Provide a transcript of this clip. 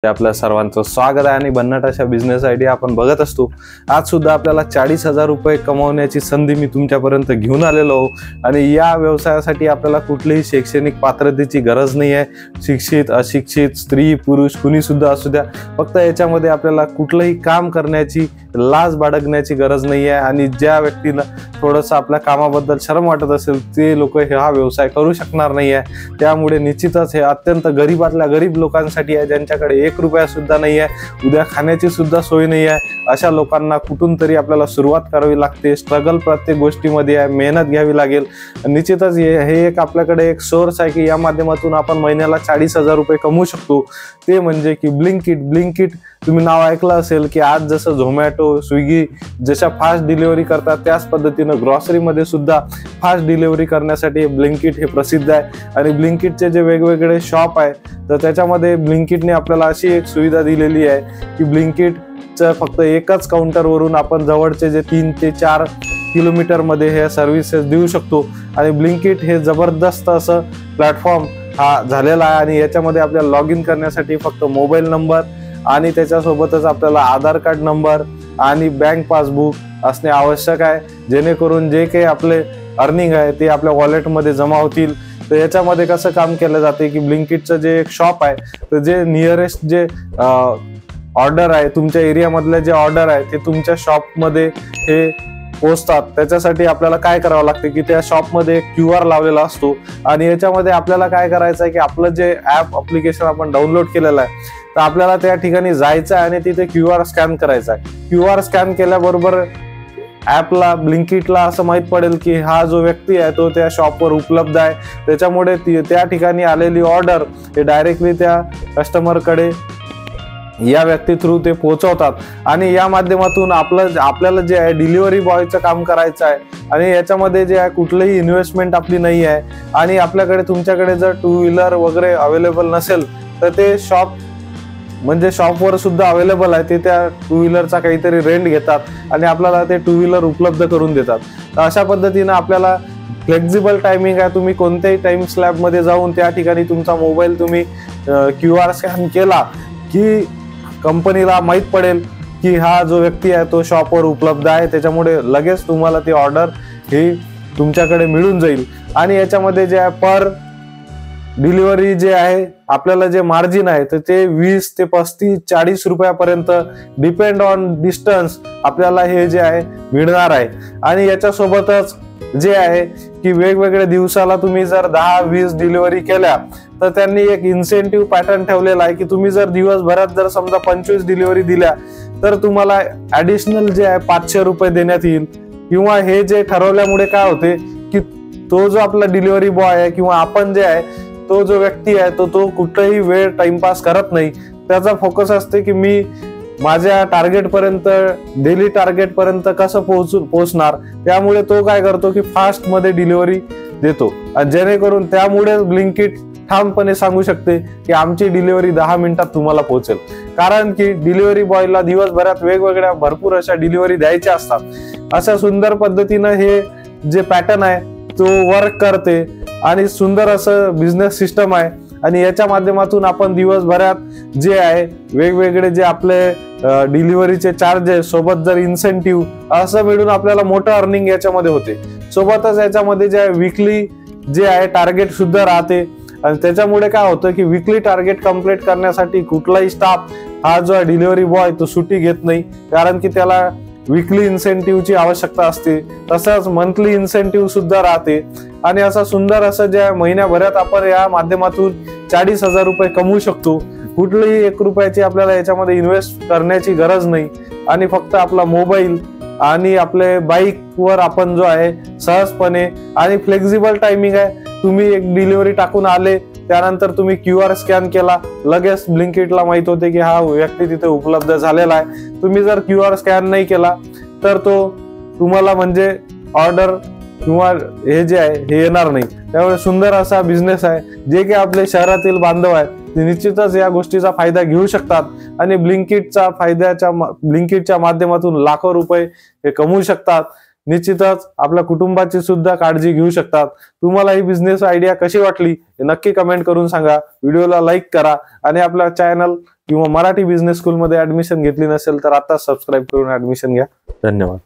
आपल्या सर्वांचं स्वागत आहे आणि भन्नाट अशा बिझनेस आयडिया आपण बघत असतो। आज सुद्धा आपल्याला 40,000 रुपये कमवण्याची संधी मी तुमच्यापर्यंत घेऊन आलेलो आणि या व्यवसायासाठी आपल्याला कुठलीही शैक्षणिक पात्रतेची गरज नाही आहे। शिक्षित अशिक्षित स्त्री पुरुष कुणी सुद्धा असू द्या, फक्त याच्यामध्ये आपल्याला कुठलंही काम करण्याची लाज बाळगण्याची गरज नाही आहे आणि ज्या व्यक्तीला थोडंसं आपल्या कामाबद्दल शरम वाटत असेल ते लोक हा व्यवसाय करू शकणार नाही आहे। त्यामुळे निश्चितच हे अत्यंत गरीबातल्या गरीब लोकांसाठी आहे, ज्यांच्याकडे 1 रुपया सुद्धा नाही आहे, उद्या खाण्याची सुद्धा सोय नाही आहे। अशा लोकांना कुठून तरी आपल्याला सुरुवात करावी लागते। स्ट्रगल प्रत्येक गोष्टीमध्ये आहे, मेहनत घ्यावी लागेल। निश्चितच हे एक आपल्याकडे एक सोर्स आहे की या माध्यमातून आपण महिन्याला 40,000 रुपये कमवू शकतो। ते म्हणजे की ब्लिंकिट तुम्ही नाव ऐकलं असेल की आज जसं झोमॅटो स्विगी जशा फास्ट डिलिव्हरी करतात त्याच पद्धतीनं ग्रॉसरीमध्ये सुद्धा फास्ट डिलिव्हरी करण्यासाठी ब्लिंकिट हे प्रसिद्ध आहे। आणि ब्लिंकिटचे जे वेगवेगळे शॉप आहे तर त्याच्यामध्ये ब्लिंकिटने आपल्याला अशी एक सुविधा दिलेली आहे की ब्लिंकिटचं फक्त एकच काउंटरवरून आपण जवळचे जे 3 ते 4 किलोमीटरमध्ये हे सर्व्हिसेस देऊ शकतो। आणि ब्लिंकिट हे जबरदस्त असं प्लॅटफॉर्म हा झालेला आहे आणि याच्यामध्ये आपल्याला लॉग इन करण्यासाठी फक्त मोबाईल नंबर आणि त्याच्यासोबतच आपल्याला आधार कार्ड नंबर आणि बँक पासबुक असणे आवश्यक आहे, जेणेकरून जे काही आपले अर्निंग आहे ते आपल्या वॉलेटमध्ये जमा होतील। तर याच्यामध्ये कसं काम केलं जाते की ब्लिंकिटचं जे एक शॉप आहे तर जे नियरेस्ट जे ऑर्डर आहे तुमच्या एरियामधले जे ऑर्डर आहे ते तुमच्या शॉपमध्ये हे पोहोचतात। त्याच्यासाठी आपल्याला काय करावं लागते की त्या शॉपमध्ये एक QR लावलेला असतो आणि याच्यामध्ये आपल्याला काय करायचं आहे की आपलं जे ॲप्लिकेशन आपण डाउनलोड केलेलं आहे तर आपल्याला त्या ठिकाणी जायचं आहे आणि तिथे QR स्कॅन करायचा आहे। QR स्कॅन केल्याबरोबर ॲपला ब्लिंकिटला असं माहित पडेल की हा जो व्यक्ती आहे तो त्या शॉपवर उपलब्ध आहे। त्याच्यामुळे त्या ठिकाणी आलेली ऑर्डर हे डायरेक्टली त्या कस्टमरकडे या व्यक्ती थ्रू ते पोहोचवतात आणि या माध्यमातून आपल्याला जे आहे डिलिव्हरी बॉयचं काम करायचं आहे आणि याच्यामध्ये जे आहे कुठलीही इन्व्हेस्टमेंट आपली नाही आहे आणि आपल्याकडे तुमच्याकडे जर 2 व्हीलर वगैरे अवेलेबल नसेल तर ते शॉपवर सुद्धा अवेलेबल आहे। ते त्या 2 व्हीलरचा काहीतरी रेंट घेतात आणि आपल्याला ते 2 व्हीलर उपलब्ध करून देतात। तर अशा पद्धतीने आपल्याला फ्लेक्झिबल टायमिंग आहे, तुम्ही कोणत्याही टाइम स्लॅबमध्ये जाऊन त्या ठिकाणी तुमचा मोबाईल तुम्ही QR स्कॅन केला की कंपनीला माहित पडेल की हा जो व्यक्ती आहे तो शॉपवर उपलब्ध आहे। त्याच्यामुळे लगेच तुम्हाला ती ऑर्डर ही तुमच्याकडे मिळून जाईल आणि याच्यामध्ये जे आहे पर डिलिव्हरी जे आहे आपल्याला जे मार्जिन आहे तर ते 20 ते 35 40 रुपयापर्यंत डिपेंड ऑन डिस्टन्स आपल्याला हे जे आहे मिळणार आहे। आणि याच्यासोबतच जे आहे की वेगवेगळ्या दिवसाला तुम्ही जर 10-20 डिलिव्हरी केल्या तर त्यांनी एक इन्सेंटिव्ह पॅटर्न ठेवलेला आहे की तुम्ही जर दिवसभरात जर समजा 25 डिलिव्हरी दिल्या तर तुम्हाला ऍडिशनल जे आहे 500 रुपये देण्यात येईल। किंवा हे जे ठरवल्यामुळे काय होते की तो जो आपला डिलिव्हरी बॉय आहे किंवा आपण जे आहे तो जो व्यक्ती आहे तो कुठलाही वेळ टाइमपास करत नाही, त्याचा फोकस असते की मी माझ्या टार्गेट पर्यंत डेली टार्गेट पर्यंत कसं पोहोचणार। त्यामुळे तो काय करतो की फास्ट मध्ये डिलिव्हरी देतो आणि जेणेकरून त्यामुळे ब्लिंकिट ठामपणे सांगू शकते की आमची डिलिव्हरी 10 मिनिटात तुम्हाला पोहोचेल। कारण की डिलिव्हरी बॉयला दिवसभरात वेगवेगळ्या भरपूर अशा डिलिव्हरी द्यायच्या असतात। अशा सुंदर पद्धतीनं हे जे पॅटर्न आहे तो वर्क करते आणि सुंदर असं बिझनेस सिस्टम आहे आणि याच्या माध्यमातून आपण दिवसभरात जे आहे वेगवेगळे जे आपले डिलिव्हरीचे चार्जेस सोबत जर इन्सेंटिव्ह असं मिळून आपल्याला मोठं अर्निंग याच्यामध्ये होते। सोबतच याच्यामध्ये जे विकली जे आहे टार्गेट सुद्धा राहते आणि त्याच्यामुळे काय होतं की विकली टार्गेट कंप्लीट करण्यासाठी कुठलाही स्टाफ हा जो आहे डिलिव्हरी बॉय तो सुट्टी घेत नाही, कारण की त्याला विकली इन्सेंटिव्हची आवश्यकता असते, तसंच मंथली इन्सेंटिव्ह सुद्धा राहते। आणि असं सुंदर असं जे आहे महिन्याभरात आपण या माध्यमातून 40,000 रुपये कमवू शकतो। कुठलीही 1 रुपयाची आपल्याला याच्यामध्ये इन्व्हेस्ट करण्याची गरज नाही आणि फक्त आपला मोबाईल आणि आपले बाईकवर आपण जो आहे सहजपणे आणि फ्लेक्झिबल टायमिंग आहे, तुम्ही एक डिलिव्हरी टाकून आले त्यानंतर तुम्ही QR स्कॅन केला लगेच ब्लिंकिटला माहित होते की हा व्यक्ती तिथे उपलब्ध झालेला आहे। तुम्ही जर QR स्कॅन नाही केला तर तो तुम्हाला म्हणजे ऑर्डर किंवा हे जे आहे हे येणार नाही। त्यामुळे सुंदर असा बिझनेस आहे, जे की आपले शहरातील बांधव आहेत ते निश्चितच या गोष्टीचा फायदा घेऊ शकतात आणि ब्लिंकिटच्या माध्यमातून लाखो रुपये हे कमवू शकतात। निश्चितच आपल्या कुटुंबाची सुद्धा काळजी घेऊ शकतात। तुम्हाला ही बिझनेस आयडिया कशी वाटली हे नक्की कमेंट करून सांगा। व्हिडिओला लाईक करा आणि आपल्या चॅनल किंवा मराठी बिझनेस स्कूल मध्ये ऍडमिशन घेतली नसेल तर आता सबस्क्राईब करून ऍडमिशन घ्या। धन्यवाद।